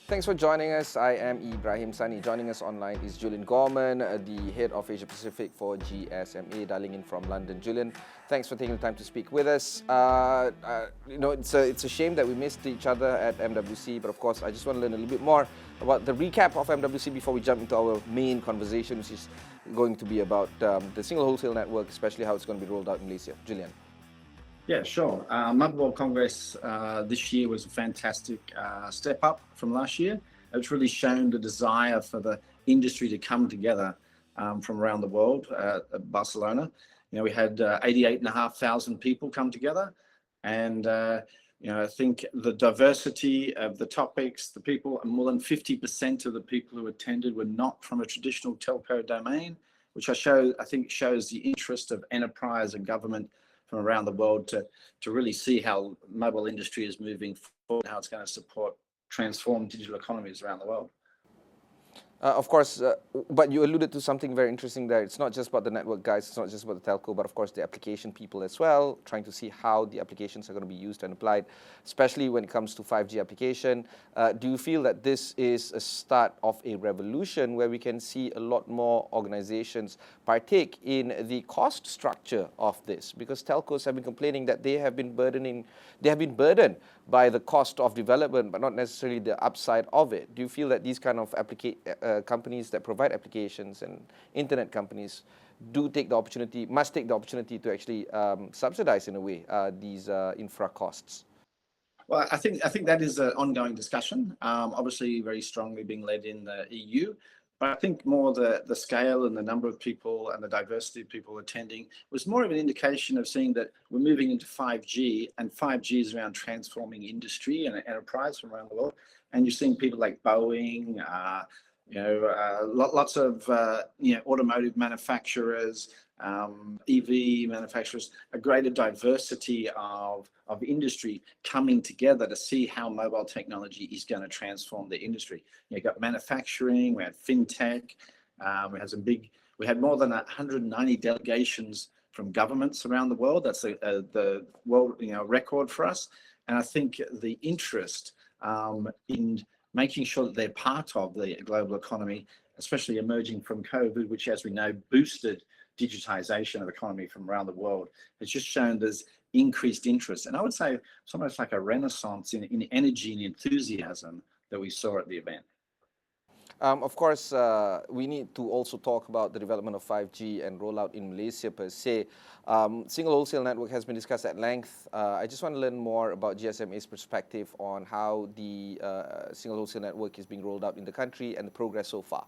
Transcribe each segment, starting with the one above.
Thanks for joining us. I am Ibrahim Sani. Joining us online is Julian Gorman, the head of Asia Pacific for GSMA, dialing in from London. Julian, thanks for taking the time to speak with us. It's a shame that we missed each other at MWC, but of course, I just want to learn a little bit more about the recap of MWC before we jump into our main conversation, which is going to be about the Single Wholesale Network, especially how it's going to be rolled out in Malaysia. Julian. Yeah, sure. Mobile World Congress this year was a fantastic step up from last year. It's really shown the desire for the industry to come together from around the world at Barcelona. We had 88,500 people come together, and I think the diversity of the topics, the people, and more than 50% of the people who attended were not from a traditional telco domain, which I think shows the interest of enterprise and government from around the world to really see how mobile industry is moving forward, how it's going to support transform digital economies around the world. Of course, but you alluded to something very interesting there. It's not just about the network guys, it's not just about the telco, but of course the application people as well, trying to see how the applications are going to be used and applied, especially when it comes to 5G application. Do you feel that this is a start of a revolution where we can see a lot more organizations partake in the cost structure of this? Because telcos have been complaining that they have been burdened by the cost of development, but not necessarily the upside of it. Do you feel that these kind of companies that provide applications and internet companies must take the opportunity to actually subsidize in a way these infra costs? Well, I think that is an ongoing discussion, obviously very strongly being led in the EU. But I think more the scale and the number of people and the diversity of people attending was more of an indication of seeing that we're moving into 5G, and 5G is around transforming industry and enterprise from around the world. And you're seeing people like Boeing, lots of automotive manufacturers, EV manufacturers, a greater diversity of industry coming together to see how mobile technology is going to transform the industry. You've got manufacturing, we had fintech, we had more than 190 delegations from governments around the world. That's the world record for us. And I think the interest in making sure that they're part of the global economy, especially emerging from COVID, which, as we know, boosted digitization of the economy from around the world, has just shown there's increased interest. And I would say it's almost like a renaissance in energy and enthusiasm that we saw at the event. Of course, we need to also talk about the development of 5G and rollout in Malaysia per se. Single Wholesale Network has been discussed at length. I just want to learn more about GSMA's perspective on how the Single Wholesale Network is being rolled out in the country and the progress so far.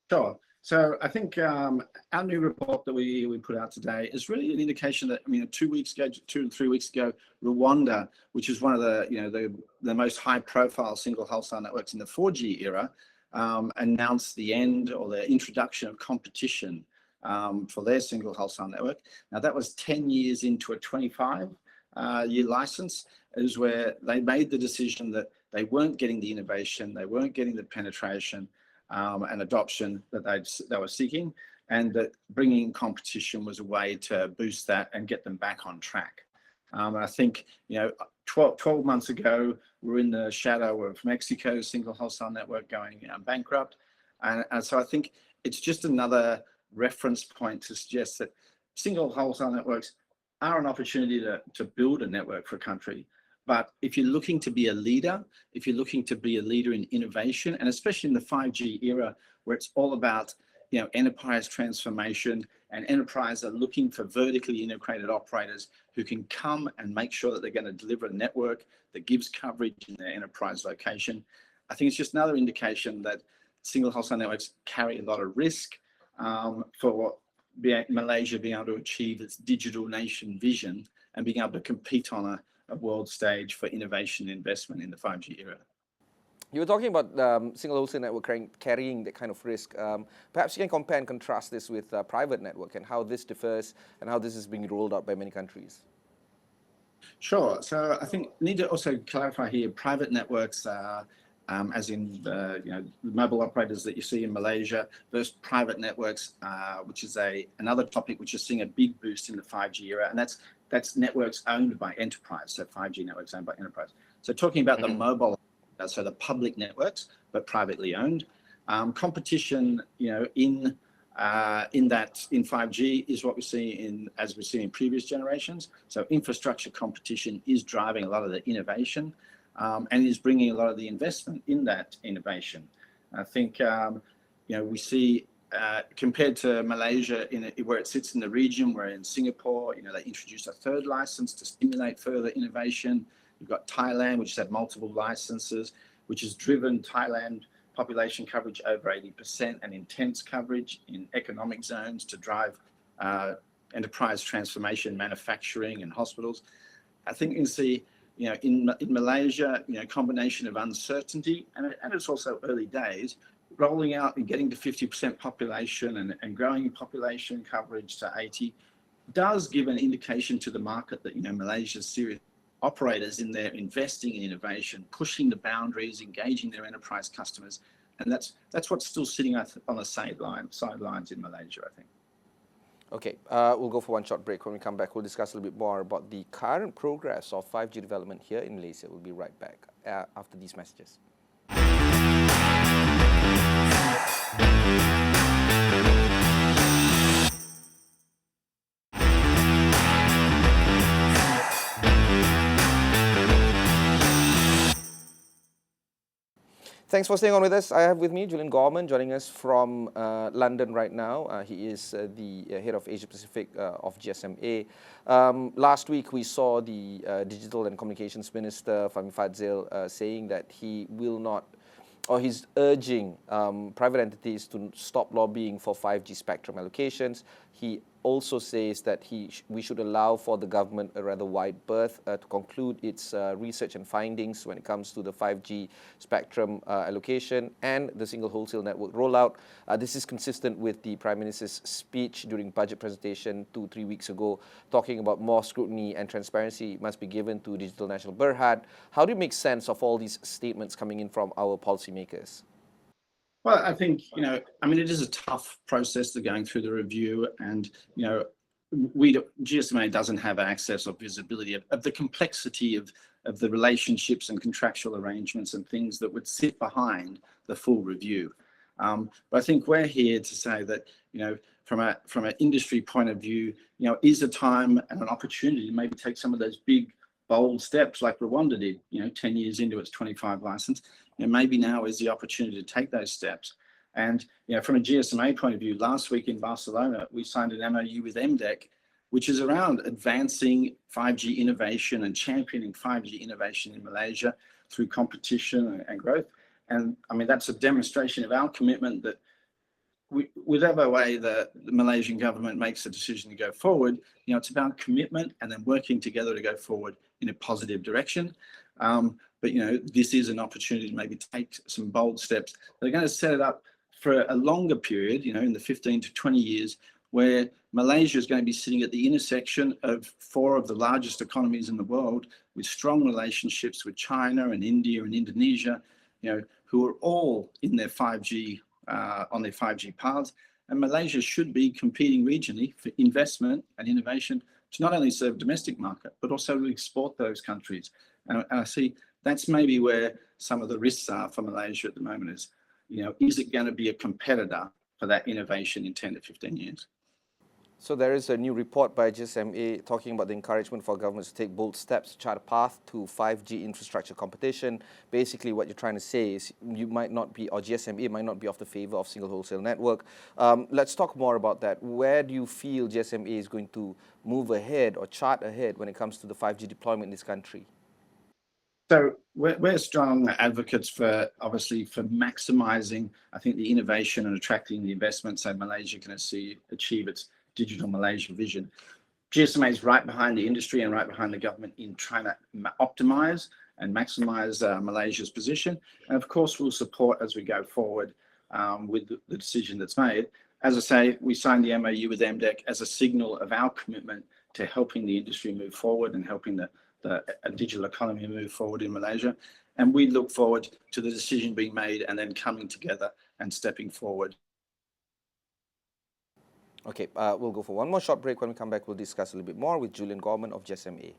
Sure. So I think our new report that we put out today is really an indication that, 2 to 3 weeks ago, Rwanda, which is one of the most high-profile single wholesale networks in the 4G era, announced the end or the introduction of competition for their single wholesale network. Now that was 10 years into a 25-year license, is where they made the decision that they weren't getting the innovation, they weren't getting the penetration and adoption that they were seeking, and that bringing competition was a way to boost that and get them back on track. I think 12 months ago, we're in the shadow of Mexico's single wholesale network going bankrupt. And so I think it's just another reference point to suggest that single wholesale networks are an opportunity to build a network for a country. But if you're looking to be a leader, if you're looking to be a leader in innovation, and especially in the 5G era, where it's all about enterprise transformation, and enterprise are looking for vertically integrated operators who can come and make sure that they're going to deliver a network that gives coverage in their enterprise location. I think it's just another indication that single wholesale networks carry a lot of risk for Malaysia being able to achieve its digital nation vision and being able to compete on a world stage for innovation and investment in the 5G era. You were talking about single wholesale network carrying that kind of risk. Perhaps you can compare and contrast this with private network and how this differs and how this is being rolled out by many countries. Sure. So I think we need to also clarify here, private networks, as in the mobile operators that you see in Malaysia, versus private networks, which is another topic which is seeing a big boost in the 5G era, and that's networks owned by enterprise, so 5G networks owned by enterprise. So talking about the mobile so the public networks, but privately owned. Competition, in 5G is what we see as we've seen in previous generations. So infrastructure competition is driving a lot of the innovation and is bringing a lot of the investment in that innovation. I think, we see compared to Malaysia, where it sits in the region, where in Singapore, they introduced a third license to stimulate further innovation. You've got Thailand, which has had multiple licenses, which has driven Thailand population coverage over 80% and intense coverage in economic zones to drive enterprise transformation, manufacturing and hospitals. I think you can see, in Malaysia, combination of uncertainty and it's also early days, rolling out and getting to 50% population and growing population coverage to 80 does give an indication to the market that, Malaysia's serious operators in there investing in innovation, pushing the boundaries, engaging their enterprise customers. And that's what's still sitting on the sidelines in Malaysia, I think. Okay, we'll go for one short break. When we come back, we'll discuss a little bit more about the current progress of 5G development here in Malaysia. We'll be right back after these messages. Thanks for staying on with us. I have with me Julian Gorman joining us from London right now. He is the head of Asia Pacific of GSMA. Last week we saw the Digital and Communications Minister Fahmi Fadzil saying that he will not, or he's urging private entities to stop lobbying for 5G spectrum allocations. He also says that we should allow for the government a rather wide berth to conclude its research and findings when it comes to the 5G spectrum allocation and the Single Wholesale Network rollout. This is consistent with the Prime Minister's speech during budget presentation 2-3 weeks ago, talking about more scrutiny and transparency must be given to Digital National Berhad. How do you make sense of all these statements coming in from our policymakers? Well, I think, it is a tough process to going through the review and, GSMA doesn't have access or visibility of the complexity of the relationships and contractual arrangements and things that would sit behind the full review. But I think we're here to say that, from an industry point of view, is a time and an opportunity to maybe take some of those big, bold steps like Rwanda did, 10 years into its 25 license. Maybe now is the opportunity to take those steps. And from a GSMA point of view, last week in Barcelona, we signed an MOU with MDEC, which is around advancing 5G innovation and championing 5G innovation in Malaysia through competition and growth. And that's a demonstration of our commitment that whichever way the Malaysian government makes a decision to go forward, it's about commitment and then working together to go forward in a positive direction. But this is an opportunity to maybe take some bold steps that are going to set it up for a longer period, in the 15 to 20 years, where Malaysia is going to be sitting at the intersection of 4 of the largest economies in the world, with strong relationships with China and India and Indonesia, who are all in their 5G, on their 5G paths. And Malaysia should be competing regionally for investment and innovation to not only serve domestic market, but also to export those countries. And I see that's maybe where some of the risks are for Malaysia at the moment is it going to be a competitor for that innovation in 10 to 15 years? So there is a new report by GSMA talking about the encouragement for governments to take bold steps to chart a path to 5G infrastructure competition. Basically, what you're trying to say is you might not be, or GSMA might not be of the favor of Single Wholesale Network. Let's talk more about that. Where do you feel GSMA is going to move ahead or chart ahead when it comes to the 5G deployment in this country? So we're strong advocates for maximising, I think, the innovation and attracting the investment so Malaysia can achieve its Digital Malaysia vision. GSMA is right behind the industry and right behind the government in trying to optimise and maximise Malaysia's position. And of course, we'll support as we go forward with the decision that's made. As I say, we signed the MOU with MDEC as a signal of our commitment to helping the industry move forward and helping the digital economy move forward in Malaysia. And we look forward to the decision being made and then coming together and stepping forward. Okay, we'll go for one more short break. When we come back, we'll discuss a little bit more with Julian Gorman of GSMA.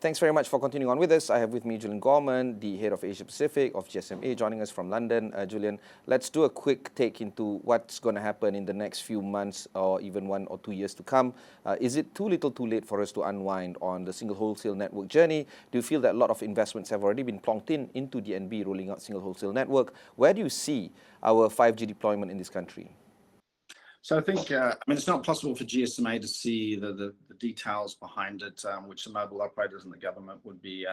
Thanks very much for continuing on with us. I have with me Julian Gorman, the head of Asia Pacific of GSMA, joining us from London. Julian, let's do a quick take into what's going to happen in the next few months or even 1 or 2 years to come. Is it too little too late for us to unwind on the single wholesale network journey? Do you feel that a lot of investments have already been plonked into DNB rolling out single wholesale network? Where do you see our 5G deployment in this country? So I think, it's not possible for GSMA to see the details behind it, which the mobile operators and the government would be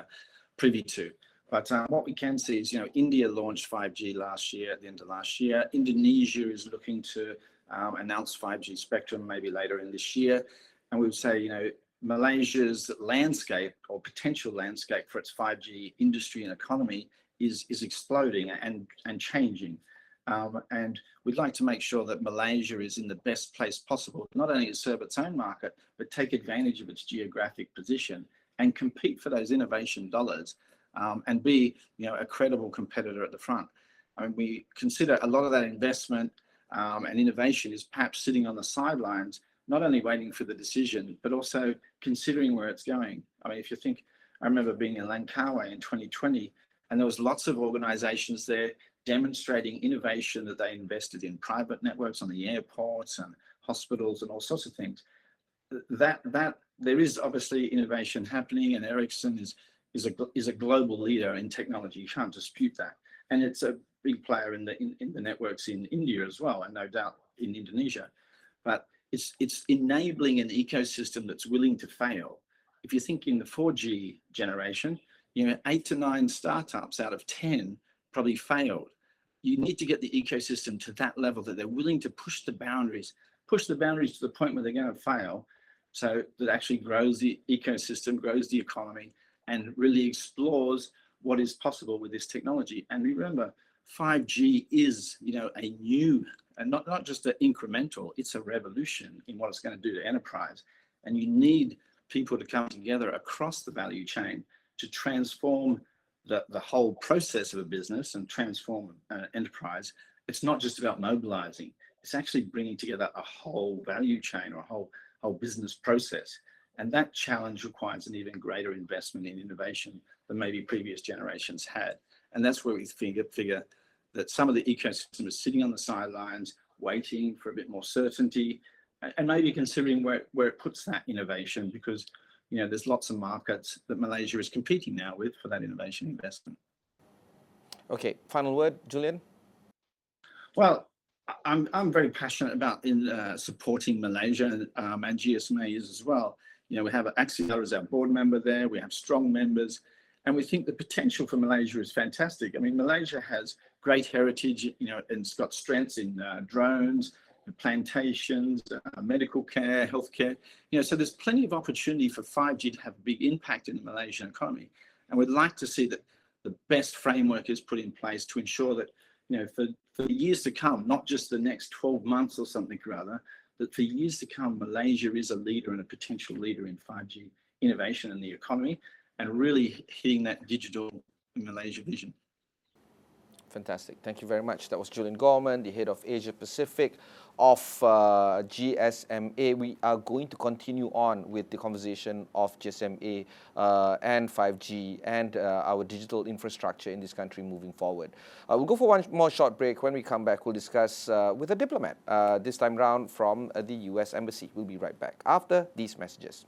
privy to. But what we can see is, India launched 5G last year, at the end of last year. Indonesia is looking to announce 5G spectrum maybe later in this year. And we would say, Malaysia's landscape or potential landscape for its 5G industry and economy is exploding and changing. And we'd like to make sure that Malaysia is in the best place possible, not only to serve its own market, but take advantage of its geographic position and compete for those innovation dollars and be, a credible competitor at the front. We consider a lot of that investment and innovation is perhaps sitting on the sidelines, not only waiting for the decision, but also considering where it's going. If you think, I remember being in Langkawi in 2020, and there was lots of organizations there demonstrating innovation that they invested in private networks on the airports and hospitals and all sorts of things. That there is obviously innovation happening, and Ericsson is a global leader in technology. You can't dispute that, and it's a big player in the networks in India as well, and no doubt in Indonesia. But it's enabling an ecosystem that's willing to fail. If you think in the 4G generation, 8 to 9 startups out of 10 probably failed. You need to get the ecosystem to that level that they're willing to push the boundaries to the point where they're going to fail, so that actually grows the ecosystem, grows the economy, and really explores what is possible with this technology. And remember, 5G is, a new, and not just an incremental, it's a revolution in what it's going to do to enterprise. And you need people to come together across the value chain to transform the whole process of a business and transform an enterprise. It's not just about mobilizing, it's actually bringing together a whole value chain or a whole business process. And that challenge requires an even greater investment in innovation than maybe previous generations had. And that's where we figure that some of the ecosystem is sitting on the sidelines, waiting for a bit more certainty, and maybe considering where it puts that innovation, because there's lots of markets that Malaysia is competing now with for that innovation investment. Okay, final word, Julian? Well, I'm very passionate about supporting Malaysia, and GSMA is as well. We have Axiata as our board member there. We have strong members, and we think the potential for Malaysia is fantastic. Malaysia has great heritage, and it's got strengths in drones, plantations, medical care, healthcare. So there's plenty of opportunity for 5G to have a big impact in the Malaysian economy. And we'd like to see that the best framework is put in place to ensure that, for years to come, not just the next 12 months or something or other, that for years to come, Malaysia is a leader and a potential leader in 5G innovation in the economy, and really hitting that digital Malaysia vision. Fantastic. Thank you very much. That was Julian Gorman, the head of Asia Pacific of GSMA. We are going to continue on with the conversation of GSMA and 5G and our digital infrastructure in this country moving forward. We'll go for one more short break. When we come back, we'll discuss with a diplomat, this time round from the US Embassy. We'll be right back after these messages.